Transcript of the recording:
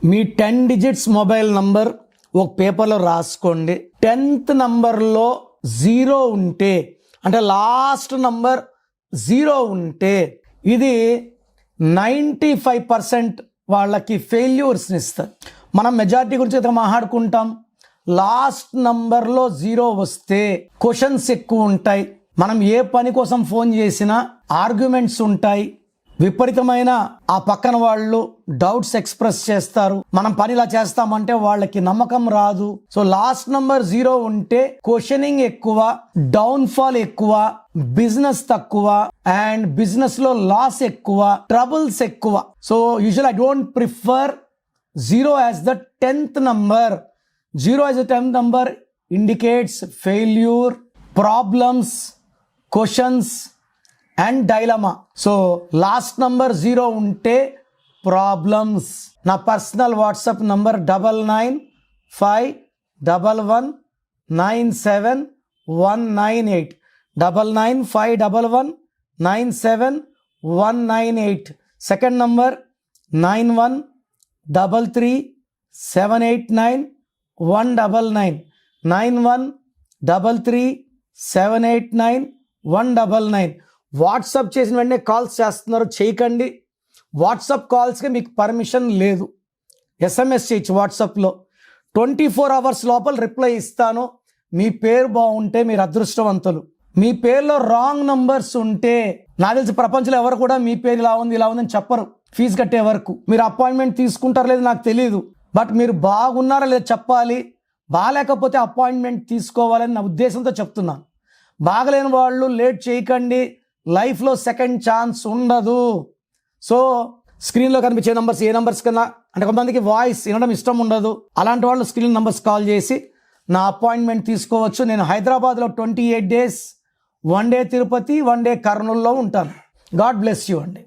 మీ 10 digits mobile number ఒక పేపర్లో రాసుకోండి. 10th నంబర్లో 0 ఉంటే, అంటే లాస్ట్ నంబర్ 0 ఉంటే ఇది 95% వాళ్ళకి ఫెయిల్యూర్స్ని ఇస్తుంది. మనం మెజారిటీ గురించి అయితే మాట్లాడుకుంటాం. లాస్ట్ నంబర్లో 0 వస్తే క్వశ్చన్స్ ఎక్కువ ఉంటాయి. మనం ఏ పని కోసం ఫోన్ చేసినా ఆర్గ్యుమెంట్స్ ఉంటాయి. విపరీతమైన ఆ పక్కన వాళ్ళు డౌట్స్ ఎక్స్ప్రెస్ చేస్తారు. మనం పని ఇలా చేస్తామంటే వాళ్ళకి నమ్మకం రాదు. సో లాస్ట్ నంబర్ 0 ఉంటే క్వశ్చనింగ్ ఎక్కువ, డౌన్ ఫాల్ ఎక్కువ, బిజినెస్ తక్కువ, అండ్ బిజినెస్ లో లాస్ ఎక్కువ, ట్రబుల్స్ ఎక్కువ. So usual I don't prefer 0 as the 10th number. 0 as a 10th number indicates failure, problems, questions and dilemma. So last number 0 ఉంటే problems. నా personal WhatsApp number 9951197198 9951197198. Second number 9133789199 9133789199. WhatsApp చేసిన వెంటనే calls చేస్తున్నారు, చేయకండి. WhatsApp కాల్స్కి మీకు permission లేదు. SMS చేయొచ్చు వాట్సాప్లో. 24 hours లోపల రిప్లై ఇస్తాను. మీ పేరు బాగుంటే మీరు అదృష్టవంతులు. మీ పేరులో రాంగ్ నంబర్స్ ఉంటే, నాకు తెలిసి ప్రపంచంలో ఎవరు కూడా మీ పేరు ఇలా ఉంది ఇలా ఉందని చెప్పరు ఫీజు కట్టే వరకు. మీరు అపాయింట్మెంట్ తీసుకుంటారో లేదు నాకు తెలియదు, బట్ మీరు బాగున్నారా లేదు చెప్పాలి. బాగాలేకపోతే అపాయింట్మెంట్ తీసుకోవాలని నా ఉద్దేశంతో చెప్తున్నాను. బాగలేని వాళ్ళు లేట్ చేయకండి. లైఫ్లో సెకండ్ ఛాన్స్ ఉండదు. సో స్క్రీన్లో కనిపించే నంబర్స్ ఏ నంబర్స్ కన్నా, అంటే కొంతమందికి వాయిస్ వినడం ఇష్టం ఉండదు, అలాంటి వాళ్ళు స్క్రీన్ నంబర్స్ కాల్ చేసి నా అపాయింట్మెంట్ తీసుకోవచ్చు. నేను హైదరాబాద్లో 28 days 1 day తిరుపతి 1 day కర్నూలులో ఉంటాను. గాడ్ బ్లెస్ యూ అండి.